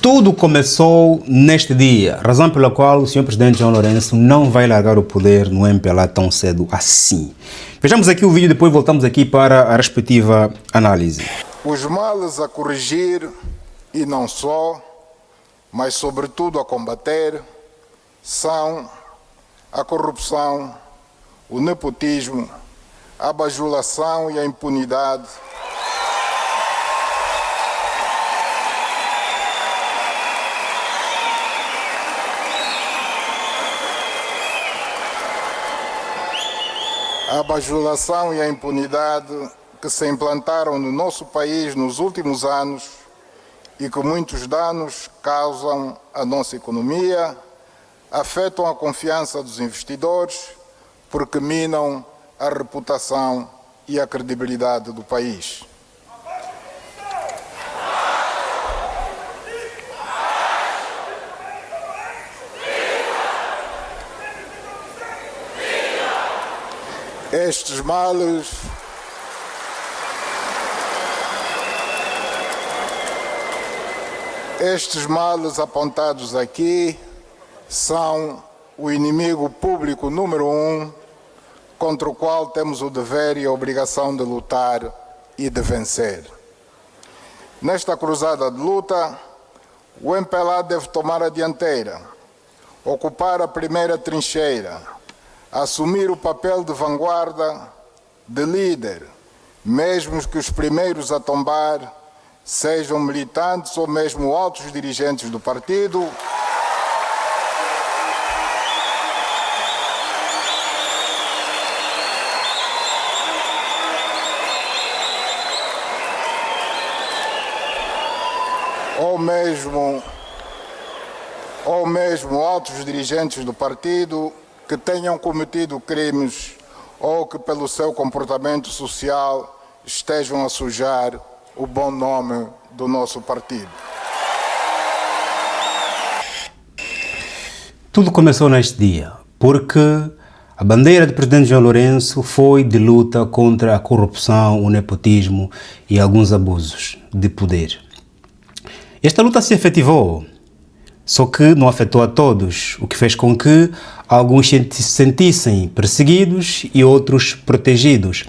Tudo começou neste dia, razão pela qual o Sr. Presidente João Lourenço não vai largar o poder no MPLA tão cedo assim. Vejamos aqui o vídeo, depois voltamos aqui para a respectiva análise. Os males a corrigir, e não só, mas sobretudo a combater, são a corrupção, o nepotismo, a bajulação e a impunidade, que se implantaram no nosso país nos últimos anos e que muitos danos causam à nossa economia, afetam a confiança dos investidores, porque minam a reputação e a credibilidade do país. Estes males apontados aqui são o inimigo público número 1, contra o qual temos o dever e a obrigação de lutar e de vencer. Nesta cruzada de luta, o MPLA deve tomar a dianteira, ocupar a primeira trincheira, assumir o papel de vanguarda, de líder, mesmo que os primeiros a tombar sejam militantes ou mesmo altos dirigentes do partido, ou mesmo altos dirigentes do partido que tenham cometido crimes ou que pelo seu comportamento social estejam a sujar o bom nome do nosso partido. Tudo começou neste dia, porque a bandeira do Presidente João Lourenço foi de luta contra a corrupção, o nepotismo e alguns abusos de poder. Esta luta se efetivou, só que não afetou a todos, o que fez com que alguns se sentissem perseguidos e outros protegidos.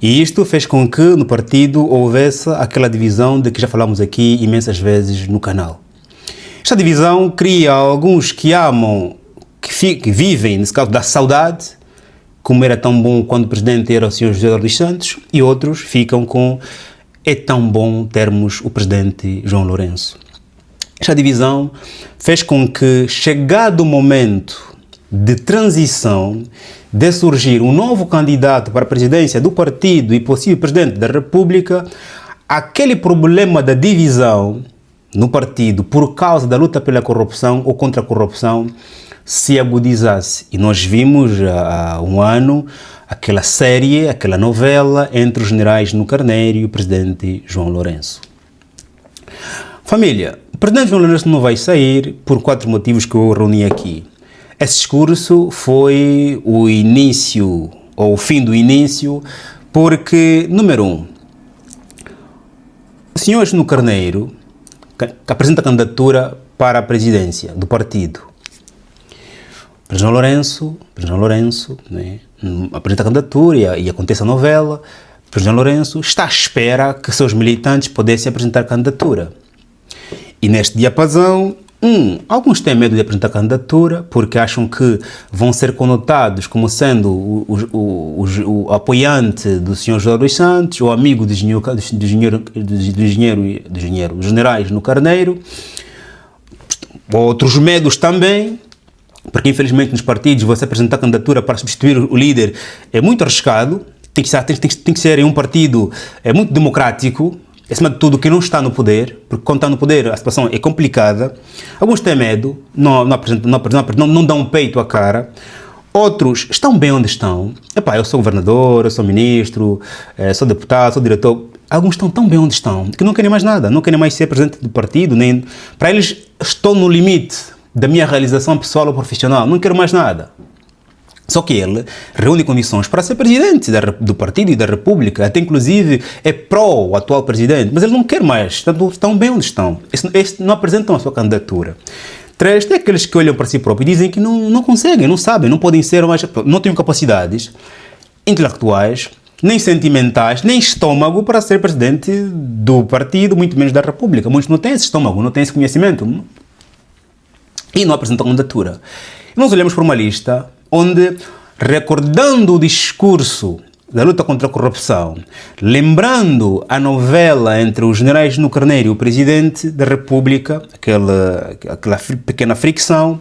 E isto fez com que no partido houvesse aquela divisão de que já falamos aqui imensas vezes no canal. Esta divisão cria alguns que amam, que vivem, nesse caso, da saudade, como era tão bom quando o presidente era o Sr. José dos Santos, e outros ficam com é tão bom termos o presidente João Lourenço. Esta divisão fez com que, chegado o momento de transição, de surgir um novo candidato para a presidência do partido e possível presidente da República, aquele problema da divisão no partido por causa da luta pela corrupção ou contra a corrupção se agudizasse. E nós vimos há um ano aquela série, aquela novela entre os generais no Carneiro e o presidente João Lourenço. Família, o presidente João Lourenço não vai sair por 4 motivos que eu reuni aqui. Esse discurso foi o início, ou o fim do início, porque, número 1, o senhor no Carneiro que apresenta a candidatura para a presidência do partido. O presidente João Lourenço, né, apresenta a candidatura e acontece a novela. O presidente João Lourenço está à espera que seus militantes pudessem apresentar a candidatura. E neste diapasão, alguns têm medo de apresentar candidatura porque acham que vão ser conotados como sendo o apoiante do Sr. José dos Santos, ou amigo dos generais no Carneiro. Outros medos também, porque infelizmente nos partidos você apresentar candidatura para substituir o líder é muito arriscado, tem que ser um partido muito democrático, acima de tudo, que não está no poder, porque quando está no poder a situação é complicada. Alguns têm medo, não dão peito à cara. Outros estão bem onde estão. Eu sou governador, eu sou ministro, sou deputado, sou diretor. Alguns estão tão bem onde estão que não querem mais nada, não querem mais ser presidente do partido. Para eles, estou no limite da minha realização pessoal ou profissional, não quero mais nada. Só que ele reúne condições para ser presidente do partido e da república, até inclusive é pró o atual presidente, mas ele não quer mais, estão bem onde estão. Estes não apresentam a sua candidatura. 3, tem aqueles que olham para si próprios e dizem que não conseguem, não sabem, não podem ser mais, não têm capacidades intelectuais, nem sentimentais, nem estômago para ser presidente do partido, muito menos da república. Muitos não têm esse estômago, não têm esse conhecimento e não apresentam candidatura. E nós olhamos para uma lista onde, recordando o discurso da luta contra a corrupção, lembrando a novela entre os generais no Carneiro e o presidente da república, aquela pequena fricção,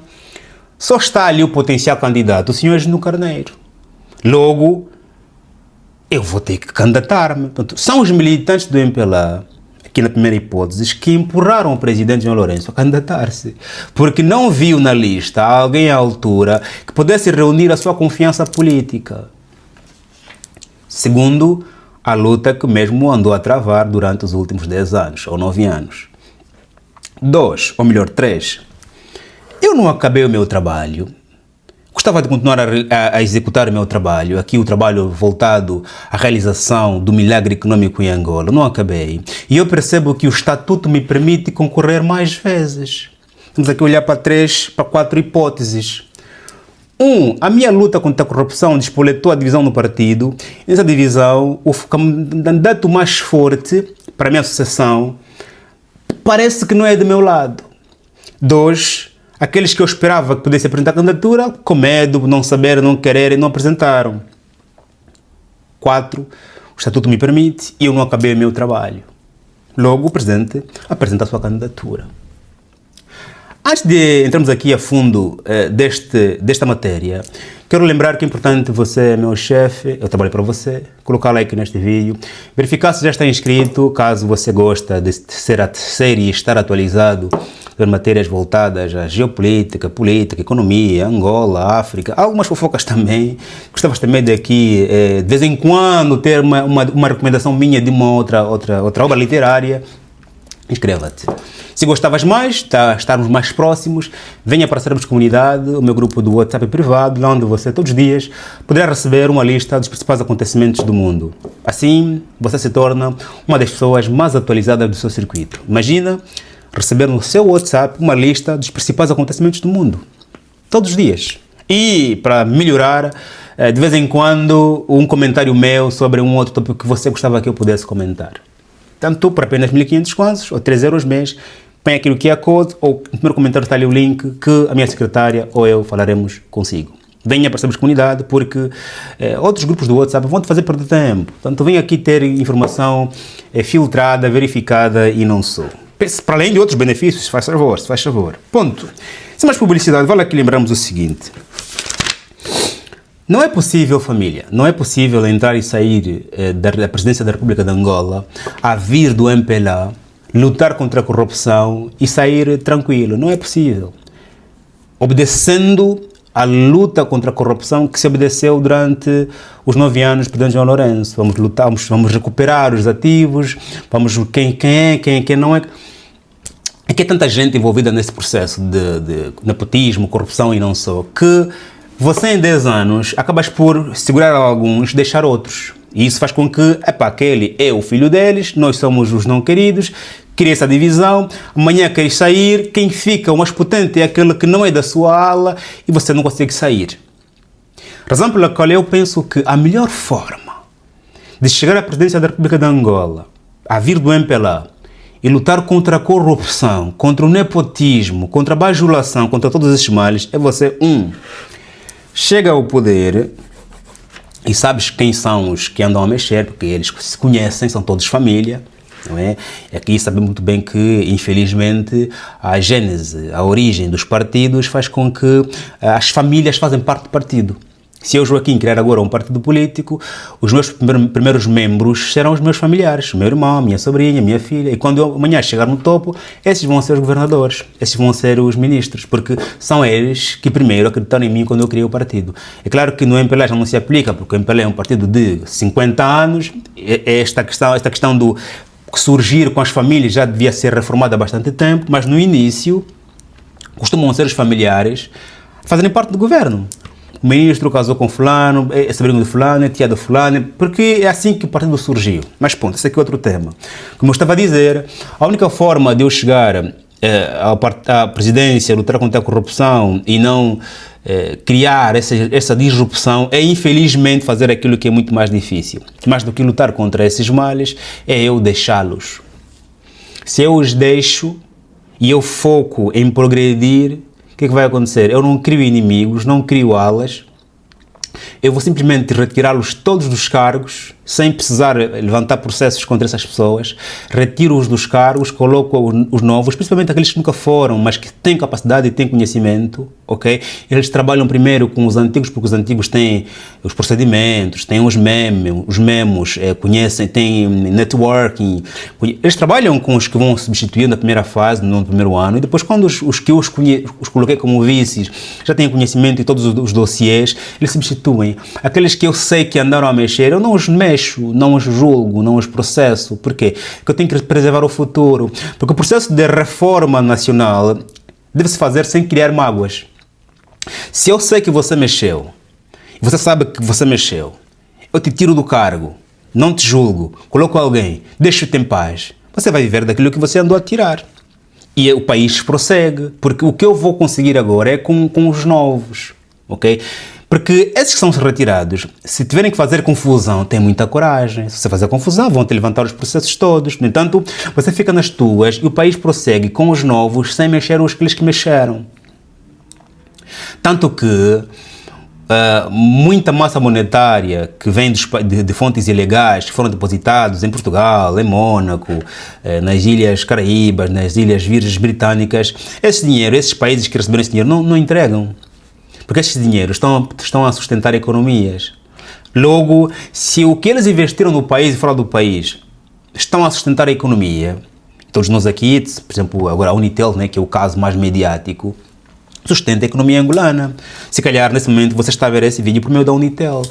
só está ali o potencial candidato, o senhor no Carneiro. Logo, eu vou ter que candidatar-me. São os militantes do MPLA, aqui na primeira hipótese, que empurraram o presidente João Lourenço a candidatar-se, porque não viu na lista alguém à altura que pudesse reunir a sua confiança política. Segundo, a luta que mesmo andou a travar durante os últimos 10 anos, ou 9 anos. 2, ou melhor 3, eu não acabei o meu trabalho. Gostava de continuar a executar o meu trabalho, aqui o trabalho voltado à realização do milagre econômico em Angola. Não acabei. E eu percebo que o estatuto me permite concorrer mais vezes. Vamos aqui olhar para 4 hipóteses. 1, a minha luta contra a corrupção despoletou a divisão no partido. Nessa divisão, o candidato mais forte para a minha associação parece que não é do meu lado. 2, aqueles que eu esperava que pudessem apresentar candidatura, com medo, não saber, não querer, não apresentaram. 4, o estatuto me permite e eu não acabei o meu trabalho. Logo, o presidente apresenta a sua candidatura. Antes de entrarmos aqui a fundo desta matéria, quero lembrar que é importante você, meu chefe, eu trabalho para você, colocar like neste vídeo, verificar se já está inscrito, caso você gosta de ser e estar atualizado das matérias voltadas à geopolítica, política, economia, Angola, África, algumas fofocas também. Gostavas também de aqui, de vez em quando, ter uma recomendação minha de uma outra obra literária. Inscreva-te. Se gostavas mais, estarmos mais próximos, venha para sermos comunidade, o meu grupo do WhatsApp privado, lá onde você todos os dias poderá receber uma lista dos principais acontecimentos do mundo. Assim, você se torna uma das pessoas mais atualizadas do seu circuito. Imagina receber no seu WhatsApp uma lista dos principais acontecimentos do mundo, todos os dias. E, para melhorar, de vez em quando, um comentário meu sobre um outro tópico que você gostava que eu pudesse comentar. Tanto por apenas 1.500 kwanzas ou 3 euros mês, põe aqui no QR Code ou no primeiro comentário está ali o link que a minha secretária ou eu falaremos consigo. Venha para sermos comunidade porque outros grupos do WhatsApp vão te fazer perder tempo. Portanto, venha aqui ter informação filtrada, verificada e não sou. Para além de outros benefícios, faz favor. Ponto. Sem mais publicidade, vale aqui lembrarmos o seguinte. Não é possível, família, não é possível entrar e sair da presidência da República de Angola, a vir do MPLA, lutar contra a corrupção e sair tranquilo. Não é possível. Obedecendo a luta contra a corrupção que se obedeceu durante os 9 anos do presidente João Lourenço. Vamos lutar, vamos recuperar os ativos, vamos quem não é. É que é tanta gente envolvida nesse processo de nepotismo, corrupção e não só, que você em 10 anos acabas por segurar alguns, deixar outros. E isso faz com que, aquele é o filho deles, nós somos os não queridos, cria essa divisão, amanhã quer sair, quem fica o mais potente é aquele que não é da sua ala e você não consegue sair. Razão pela qual eu penso que a melhor forma de chegar à presidência da República de Angola, a vir do MPLA, e lutar contra a corrupção, contra o nepotismo, contra a bajulação, contra todos esses males, é você, chega ao poder e sabes quem são os que andam a mexer, porque eles se conhecem, são todos família, não é? E aqui sabemos muito bem que, infelizmente, a gênese, a origem dos partidos faz com que as famílias fazem parte do partido. Se eu, Joaquim, criar agora um partido político, os meus primeiros membros serão os meus familiares, o meu irmão, a minha sobrinha, a minha filha, e quando eu amanhã chegar no topo, esses vão ser os governadores, esses vão ser os ministros, porque são eles que primeiro acreditaram em mim quando eu criei o partido. É claro que no MPLA já não se aplica, porque o MPLA é um partido de 50 anos, esta questão do surgir com as famílias já devia ser reformada há bastante tempo, mas no início costumam ser os familiares fazerem parte do governo. o ministro casou com fulano, é sobrinho de fulano, é tia de fulano, porque é assim que o partido surgiu. Mas ponto, esse aqui é outro tema. Como eu estava a dizer, a única forma de eu chegar à presidência, lutar contra a corrupção e não criar essa disrupção é, infelizmente, fazer aquilo que é muito mais difícil. Mais do que lutar contra esses males, é eu deixá-los. Se eu os deixo e eu foco em progredir, o que vai acontecer? Eu não crio inimigos, não crio alas, eu vou simplesmente retirá-los todos dos cargos, sem precisar levantar processos contra essas pessoas, retiro-os dos cargos, coloco os novos, principalmente aqueles que nunca foram, mas que têm capacidade e têm conhecimento, ok? Eles trabalham primeiro com os antigos, porque os antigos têm os procedimentos, têm os memos, conhecem, têm networking, eles trabalham com os que vão substituir na primeira fase, no primeiro ano, e depois quando os que os coloquei como vices já têm conhecimento e todos os dossiês, eles substituem. Aqueles que eu sei que andaram a mexer, eu não os mexo, não os julgo, não os processo. Por quê? Porque eu tenho que preservar o futuro. Porque o processo de reforma nacional deve-se fazer sem criar mágoas. Se eu sei que você mexeu, você sabe que você mexeu, eu te tiro do cargo, não te julgo, coloco alguém, deixo-te em paz, você vai viver daquilo que você andou a tirar. E o país prossegue, porque o que eu vou conseguir agora é com os novos, ok? Porque esses que são retirados, se tiverem que fazer confusão, têm muita coragem. Se você fazer confusão, vão te levantar os processos todos. No entanto, você fica nas tuas e o país prossegue com os novos sem mexer aqueles que mexeram. Tanto que muita massa monetária que vem de fontes ilegais, que foram depositados em Portugal, em Mônaco, nas Ilhas Caraíbas, nas Ilhas Virgens Britânicas, esse dinheiro, esses países que receberam esse dinheiro não entregam. Porque esses dinheiros estão a sustentar economias. Logo, se o que eles investiram no país e fora do país estão a sustentar a economia, todos nós aqui, por exemplo, agora a Unitel, né, que é o caso mais mediático, sustenta a economia angolana. Se calhar, nesse momento, você está a ver esse vídeo por meio da Unitel.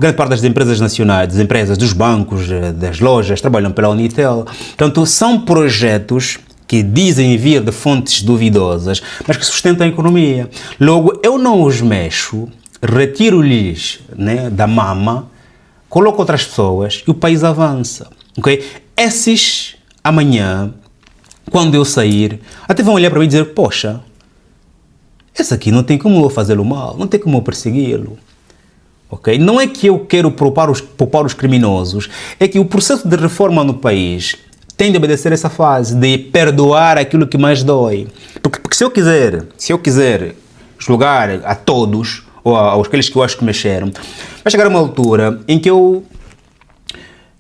Grande parte das empresas nacionais, das empresas, dos bancos, das lojas, trabalham pela Unitel. Portanto, são projetos que dizem vir de fontes duvidosas, mas que sustentam a economia. Logo, eu não os mexo, retiro-lhes, né, da mama, coloco outras pessoas e o país avança. Okay? Esses, amanhã, quando eu sair, até vão olhar para mim e dizer, poxa, esse aqui não tem como eu fazê-lo mal, não tem como eu persegui-lo. Okay? Não é que eu quero poupar os criminosos, é que o processo de reforma no país tem de obedecer essa fase de perdoar aquilo que mais dói. Porque se eu quiser julgar a todos, ou aos aqueles que eu acho que mexeram, vai chegar uma altura em que eu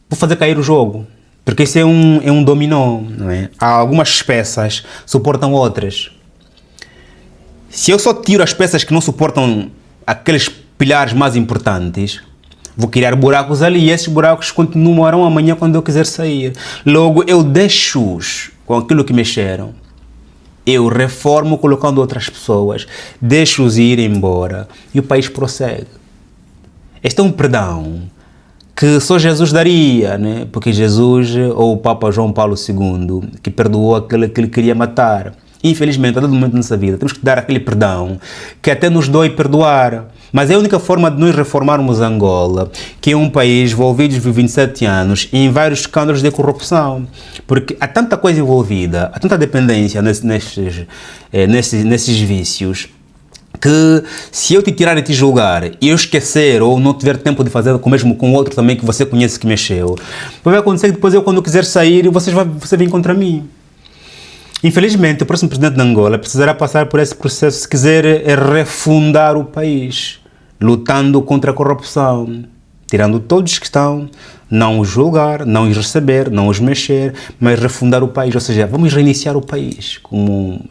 vou fazer cair o jogo. Porque isso é um dominó, não é? Há algumas peças suportam outras. Se eu só tiro as peças que não suportam aqueles pilares mais importantes, vou criar buracos ali e esses buracos continuarão amanhã quando eu quiser sair. Logo, eu deixo-os com aquilo que mexeram. Eu reformo colocando outras pessoas, deixo-os ir embora e o país prossegue. Este é um perdão que só Jesus daria, né? Porque Jesus, ou o Papa João Paulo II, que perdoou aquele que ele queria matar. Infelizmente, a todo momento nessa vida, temos que dar aquele perdão que até nos dói perdoar. Mas é a única forma de nós reformarmos Angola, que é um país envolvido por 27 anos em vários escândalos de corrupção. Porque há tanta coisa envolvida, há tanta dependência nesses vícios, que se eu te tirar e te julgar e eu esquecer ou não tiver tempo de fazer o mesmo com outro também que você conhece que mexeu, vai acontecer que depois eu, quando quiser sair, você vem contra mim. Infelizmente, o próximo presidente de Angola precisará passar por esse processo se quiser refundar o país, lutando contra a corrupção, tirando todos que estão, não os julgar, não os receber, não os mexer, mas refundar o país, ou seja, vamos reiniciar o país, como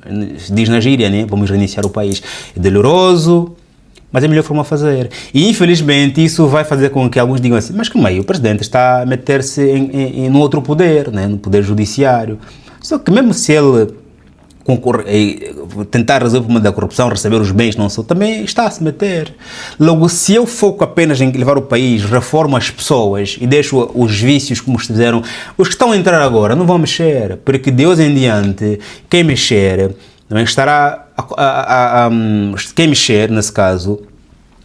diz na gíria, né? Vamos reiniciar o país. É doloroso, mas é a melhor forma a fazer. E infelizmente isso vai fazer com que alguns digam assim, mas como é, o presidente está a meter-se no outro poder, né? No poder judiciário. Só que mesmo se ele tentar resolver o problema da corrupção, receber os bens, não só, também está a se meter. Logo, se eu foco apenas em levar o país, reformo as pessoas e deixo os vícios como fizeram, os que estão a entrar agora não vão mexer, porque de hoje em diante, quem mexer, também estará quem mexer, nesse caso,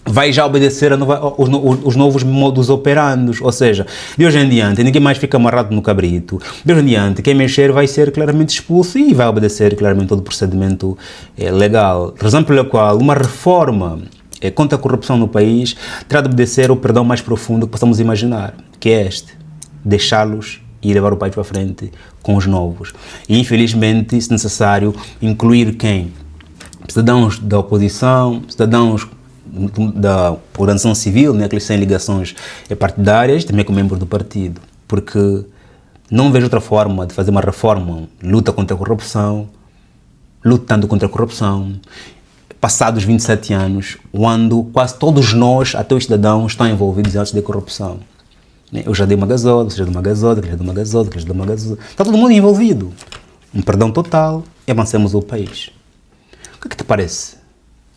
vai já obedecer os novos modos operandos, ou seja, de hoje em diante ninguém mais fica amarrado no cabrito, de hoje em diante quem mexer vai ser claramente expulso e vai obedecer claramente todo o procedimento legal, razão pela qual uma reforma contra a corrupção no país terá de obedecer o perdão mais profundo que possamos imaginar, que é este, deixá-los e levar o país para frente com os novos, e infelizmente, se necessário, incluir quem? Cidadãos da oposição, cidadãos da organização civil, né, aqueles sem ligações partidárias, também como membros do partido, porque não vejo outra forma de fazer uma reforma, luta contra a corrupção, lutando contra a corrupção, passados 27 anos, quando quase todos nós, até os cidadãos, estão envolvidos em atos de corrupção. Eu já dei uma gasola, você já deu uma gasola, você já deu uma gasola, você já deu uma gasola, está todo mundo envolvido. Um perdão total e avancemos o país. O que te parece?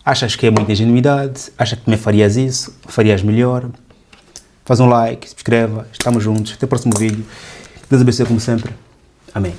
Achas que é muita ingenuidade? Achas que também farias isso? Farias melhor? Faz um like, se inscreva, estamos juntos. Até o próximo vídeo. Deus abençoe como sempre. Amém.